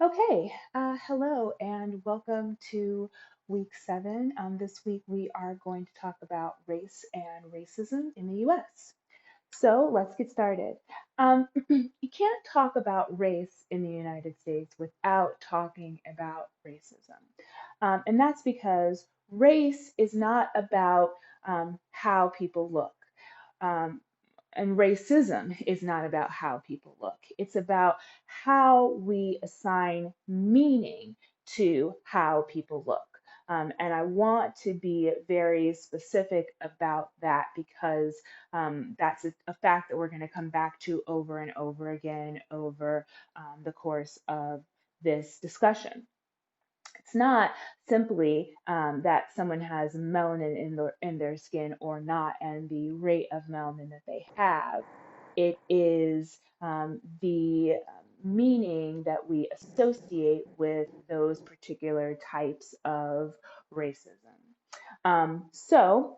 Okay, hello and welcome to week 7. This week we are going to talk about race and racism in the US. So let's get started. You can't talk about race in the United States without talking about racism. And that's because race is not about how people look. Um, and racism is not about how people look. It's about how we assign meaning to how people look. And I want to be very specific about that because that's a fact that we're going to come back to over and over again over the course of this discussion. It's not simply that someone has melanin in their skin or not, and the rate of melanin that they have. It is the meaning that we associate with those particular types of racism. So,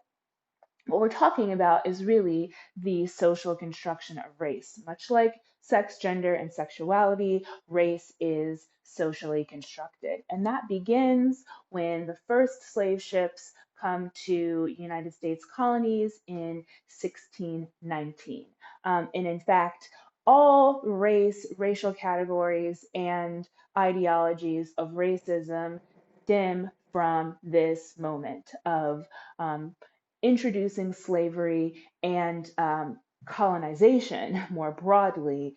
what we're talking about is really the social construction of race. Much like sex, gender, and sexuality, race is socially constructed. And that begins when the first slave ships come to United States colonies in 1619. And in fact, all racial categories, and ideologies of racism stem from this moment of um, introducing slavery and colonization more broadly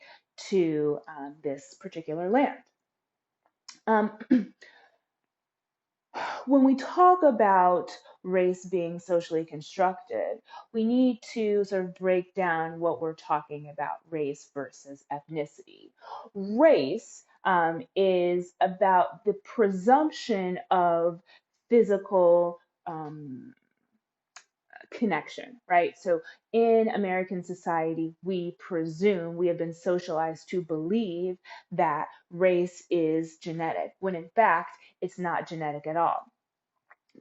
to this particular land. Um, when we talk about race being socially constructed, we need to sort of break down what we're talking about race versus ethnicity. Race is about the presumption of physical connection, right? So in American society, we have been socialized to believe that race is genetic, when in fact, it's not genetic at all.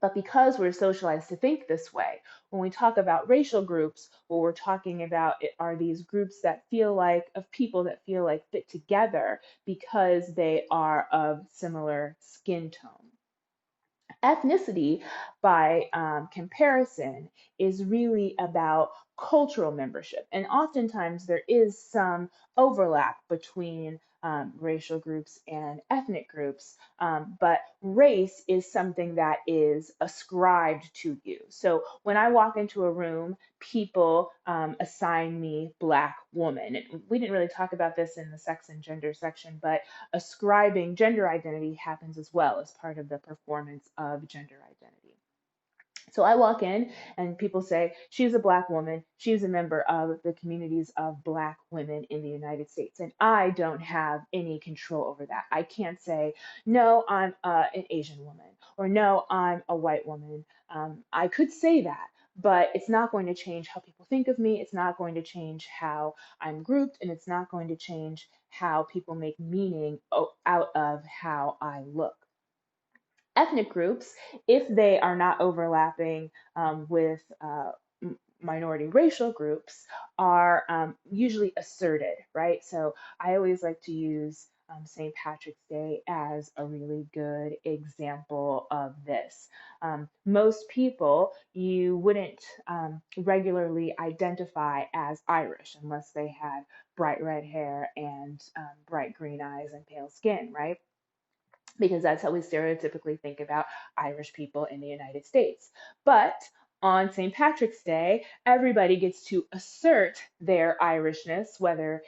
But because we're socialized to think this way, when we talk about racial groups, what we're talking about are these groups that feel like, of people that feel like fit together because they are of similar skin tone. Ethnicity, by comparison, is really about cultural membership. And oftentimes there is some overlap between racial groups and ethnic groups, but race is something that is ascribed to you. So when I walk into a room, people assign me Black woman. And we didn't really talk about this in the sex and gender section, but ascribing gender identity happens as well as part of the performance of gender identity. So I walk in and people say, she's a Black woman. She's a member of the communities of Black women in the United States. And I don't have any control over that. I can't say, no, I'm an Asian woman, or no, I'm a white woman. I could say that, but it's not going to change how people think of me. It's not going to change how I'm grouped, and it's not going to change how people make meaning out of how I look. Ethnic groups, if they are not overlapping with minority racial groups, are usually asserted, right? So I always like to use St. Patrick's Day as a really good example of this. Most people you wouldn't regularly identify as Irish unless they had bright red hair and bright green eyes and pale skin, right? Because that's how we stereotypically think about Irish people in the United States. But on St. Patrick's Day, everybody gets to assert their Irishness, whether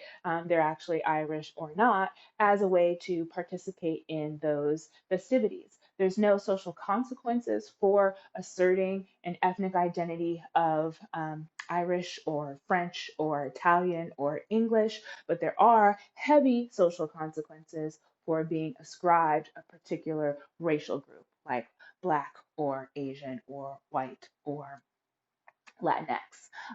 they're actually Irish or not, as a way to participate in those festivities. There's no social consequences for asserting an ethnic identity of Irish or French or Italian or English, but there are heavy social consequences for being ascribed a particular racial group, like Black or Asian or white or Latinx.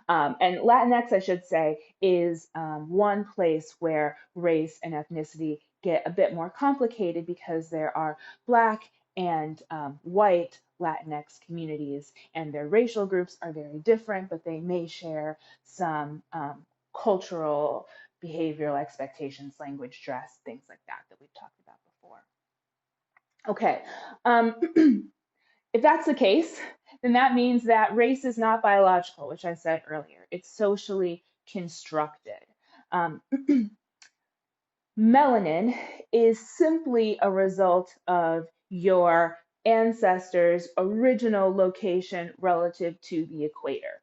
And Latinx, I should say, is one place where race and ethnicity get a bit more complicated because there are Black and white Latinx communities, and their racial groups are very different, but they may share some cultural, behavioral expectations, language, dress, things like that we've talked about Okay. Um, if that's the case, then that means that race is not biological, which I said earlier. It's socially constructed. Um, Melanin is simply a result of your ancestors' original location relative to the equator,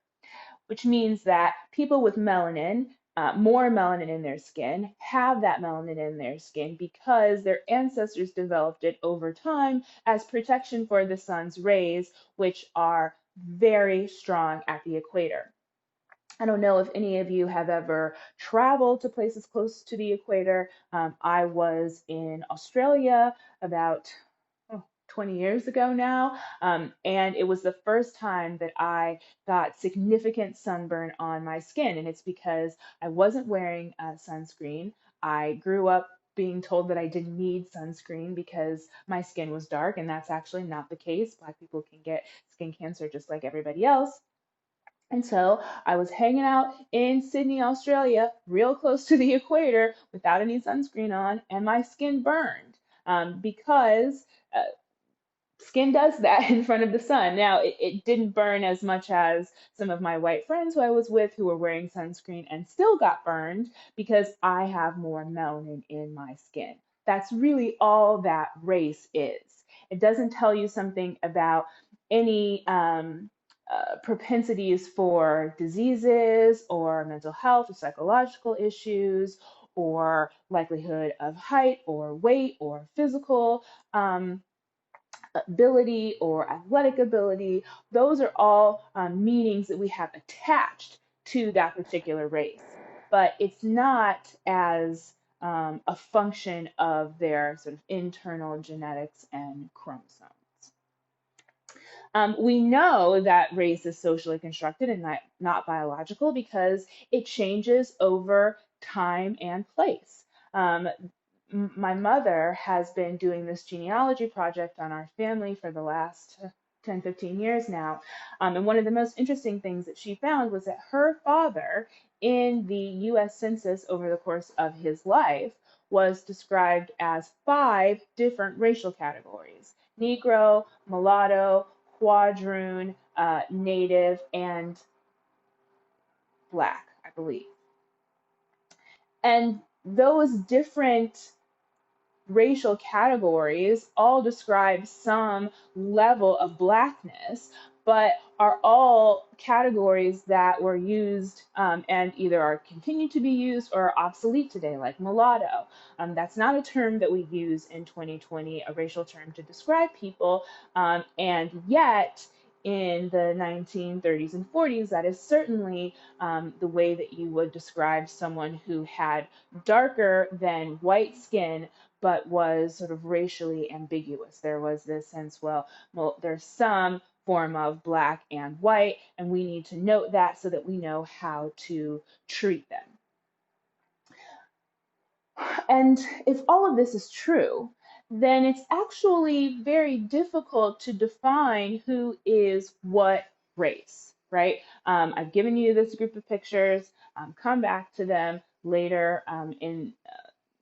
which means that people with melanin, more melanin in their skin, have that melanin in their skin because their ancestors developed it over time as protection for the sun's rays, which are very strong at the equator. I don't know if any of you have ever traveled to places close to the equator. I was in Australia about 20 years ago now, and it was the first time that I got significant sunburn on my skin, and it's because I wasn't wearing sunscreen. I grew up being told that I didn't need sunscreen because my skin was dark, and that's actually not the case. Black people can get skin cancer just like everybody else. And so I was hanging out in Sydney, Australia, real close to the equator without any sunscreen on, and my skin burned because skin does that in front of the sun. Now, it didn't burn as much as some of my white friends who I was with who were wearing sunscreen and still got burned because I have more melanin in my skin. That's really all that race is. It doesn't tell you something about any propensities for diseases or mental health or psychological issues or likelihood of height or weight or physical. Ability or athletic ability, those are all meanings that we have attached to that particular race. But it's not as a function of their sort of internal genetics and chromosomes. We know that race is socially constructed and not biological because it changes over time and place. Um, my mother has been doing this genealogy project on our family for the last 10, 15 years now. And one of the most interesting things that she found was that her father in the US Census over the course of his life was described as 5 different racial categories: Negro, mulatto, quadroon, native, and black, I believe. And those different racial categories all describe some level of blackness, but are all categories that were used and either are continued to be used or are obsolete today, like mulatto. That's not a term that we use in 2020, a racial term to describe people, and yet in the 1930s and 40s, that is certainly the way that you would describe someone who had darker than white skin but was sort of racially ambiguous. There was this sense, well, there's some form of black and white, and we need to note that so that we know how to treat them. And if all of this is true, then it's actually very difficult to define who is what race, right? I've given you this group of pictures. Come back to them later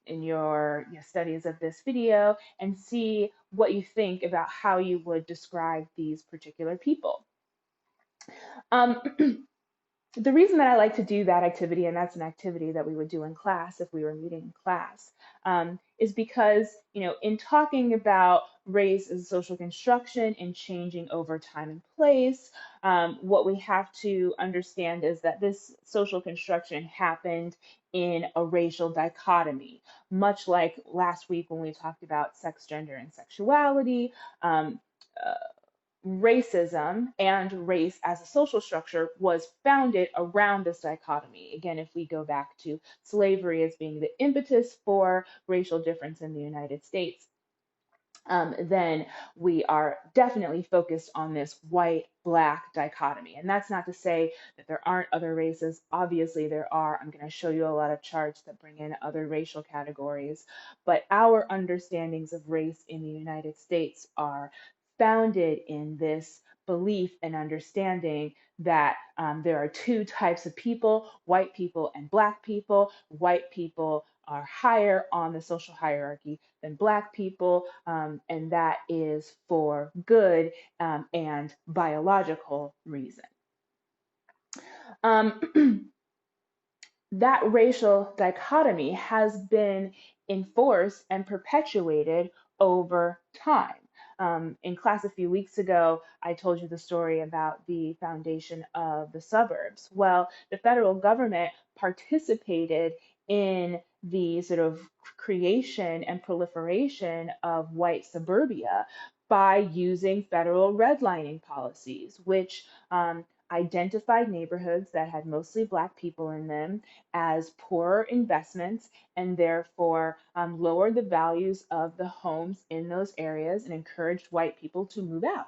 in your studies of this video and see what you think about how you would describe these particular people. Um, the reason that I like to do that activity, and that's an activity that we would do in class if we were meeting in class, is because, in talking about race as a social construction and changing over time and place, what we have to understand is that this social construction happened in a racial dichotomy, much like last week when we talked about sex, gender, and sexuality. Um, uh, Racism and race as a social structure was founded around this dichotomy. Again, if we go back to slavery as being the impetus for racial difference in the United States, then we are definitely focused on this white black dichotomy. And that's not to say that there aren't other races. Obviously, there are. I'm going to show you a lot of charts that bring in other racial categories. But our understandings of race in the United States are founded in this belief and understanding that there are two types of people, white people and black people. White people are higher on the social hierarchy than black people, and that is for good and biological reason. Um, that racial dichotomy has been enforced and perpetuated over time. In class a few weeks ago, I told you the story about the foundation of the suburbs. Well, the federal government participated in the sort of creation and proliferation of white suburbia by using federal redlining policies, which identified neighborhoods that had mostly Black people in them as poorer investments and therefore lowered the values of the homes in those areas and encouraged white people to move out.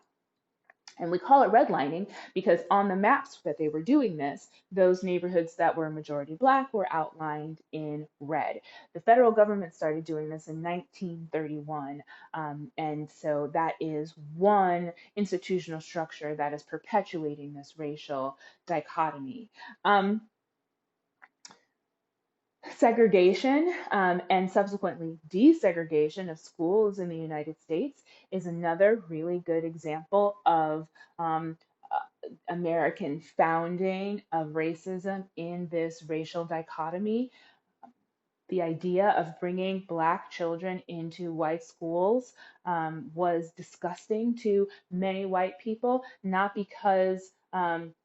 And we call it redlining because on the maps that they were doing this, those neighborhoods that were majority Black were outlined in red. The federal government started doing this in 1931. And so that is one institutional structure that is perpetuating this racial dichotomy. Segregation and subsequently desegregation of schools in the United States is another really good example of American founding of racism in this racial dichotomy. The idea of bringing Black children into white schools was disgusting to many white people, not because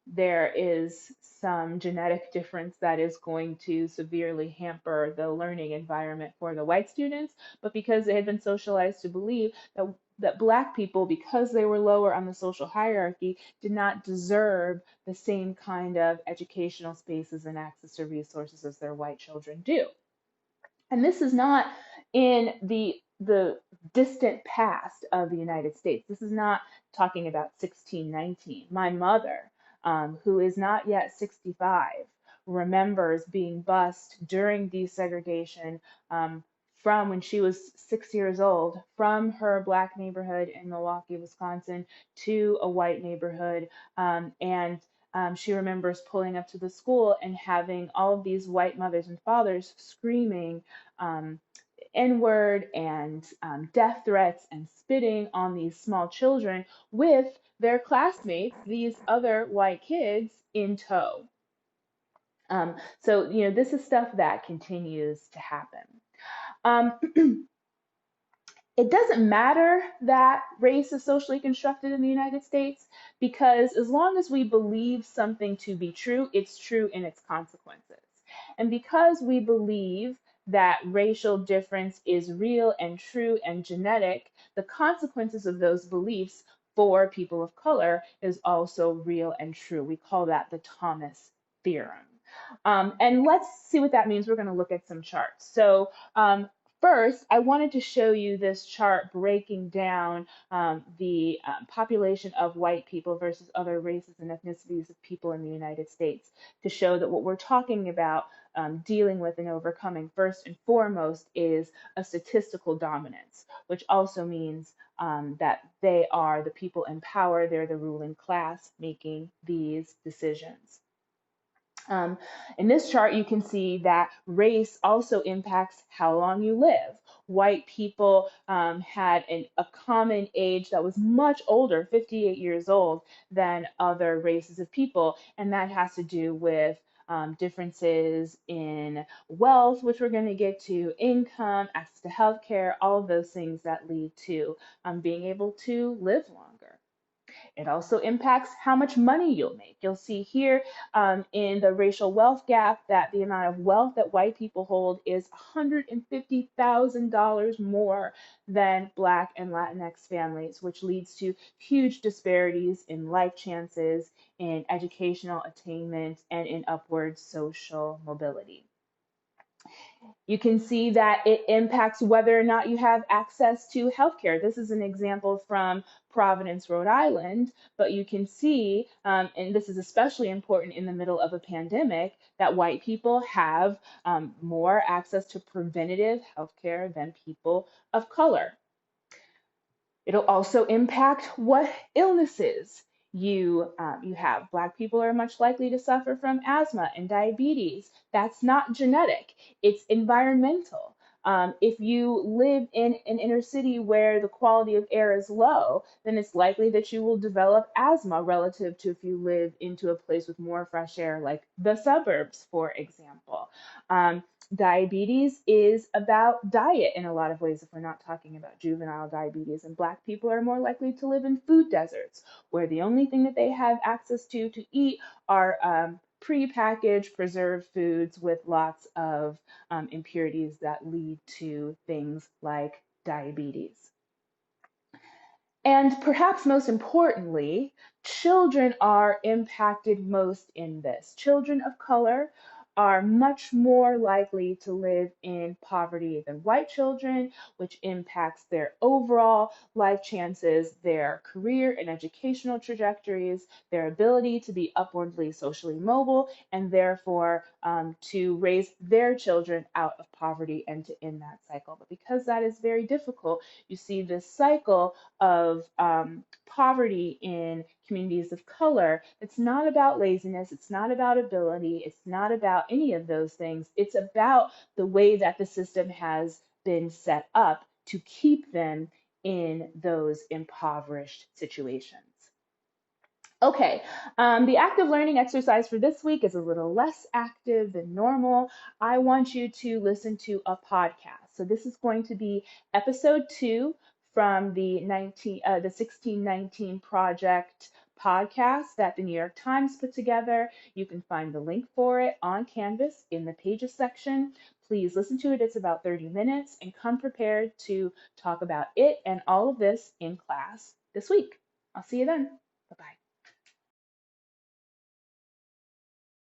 there is some genetic difference that is going to severely hamper the learning environment for the white students, but because they had been socialized to believe that Black people, because they were lower on the social hierarchy, did not deserve the same kind of educational spaces and access to resources as their white children do. And this is not in the distant past of the United States. This is not talking about 1619. My mother, who is not yet 65, remembers being bused during desegregation from when she was 6 years old from her Black neighborhood in Milwaukee, Wisconsin, to a white neighborhood. And she remembers pulling up to the school and having all of these white mothers and fathers screaming um, N-word and death threats and spitting on these small children with their classmates, these other white kids, in tow. So, this is stuff that continues to happen. Um, it doesn't matter that race is socially constructed in the United States because as long as we believe something to be true, it's true in its consequences. And because we believe that racial difference is real and true and genetic, the consequences of those beliefs for people of color is also real and true. We call that the Thomas theorem. And let's see what that means. We're going to look at some charts. So first, I wanted to show you this chart breaking down the population of white people versus other races and ethnicities of people in the United States to show that what we're talking about dealing with and overcoming first and foremost is a statistical dominance, which also means that they are the people in power, they're the ruling class making these decisions. Um, in this chart, you can see that race also impacts how long you live. White people had a common age that was much older, 58 years old, than other races of people, and that has to do with differences in wealth, which we're going to get to, income, access to healthcare, all of those things that lead to being able to live longer. It also impacts how much money you'll make. You'll see here in the racial wealth gap that the amount of wealth that white people hold is $150,000 more than Black and Latinx families, which leads to huge disparities in life chances, in educational attainment, and in upward social mobility. You can see that it impacts whether or not you have access to healthcare. This is an example from Providence, Rhode Island, but you can see, and this is especially important in the middle of a pandemic, that white people have more access to preventative healthcare than people of color. It'll also impact what illnesses you have. Black people are much likely to suffer from asthma and diabetes. That's not genetic, it's environmental. If you live in an inner city where the quality of air is low, then it's likely that you will develop asthma relative to if you live into a place with more fresh air, like the suburbs, for example. Um, Diabetes is about diet in a lot of ways if we're not talking about juvenile diabetes. And Black people are more likely to live in food deserts, where the only thing that they have access to eat are prepackaged, preserved foods with lots of impurities that lead to things like diabetes. And perhaps most importantly, children are impacted most in this. Children of color are much more likely to live in poverty than white children, which impacts their overall life chances, their career and educational trajectories, their ability to be upwardly socially mobile, and therefore to raise their children out of poverty and to end that cycle. But because that is very difficult, you see this cycle of poverty in communities of color. It's not about laziness, it's not about ability, it's not about any of those things. It's about the way that the system has been set up to keep them in those impoverished situations. Okay, the active learning exercise for this week is a little less active than normal. I want you to listen to a podcast. So this is going to be episode 2 from the 1619 Project podcast that the New York Times put together. You can find the link for it on Canvas in the Pages section. Please listen to it. It's about 30 minutes and come prepared to talk about it and all of this in class this week. I'll see you then.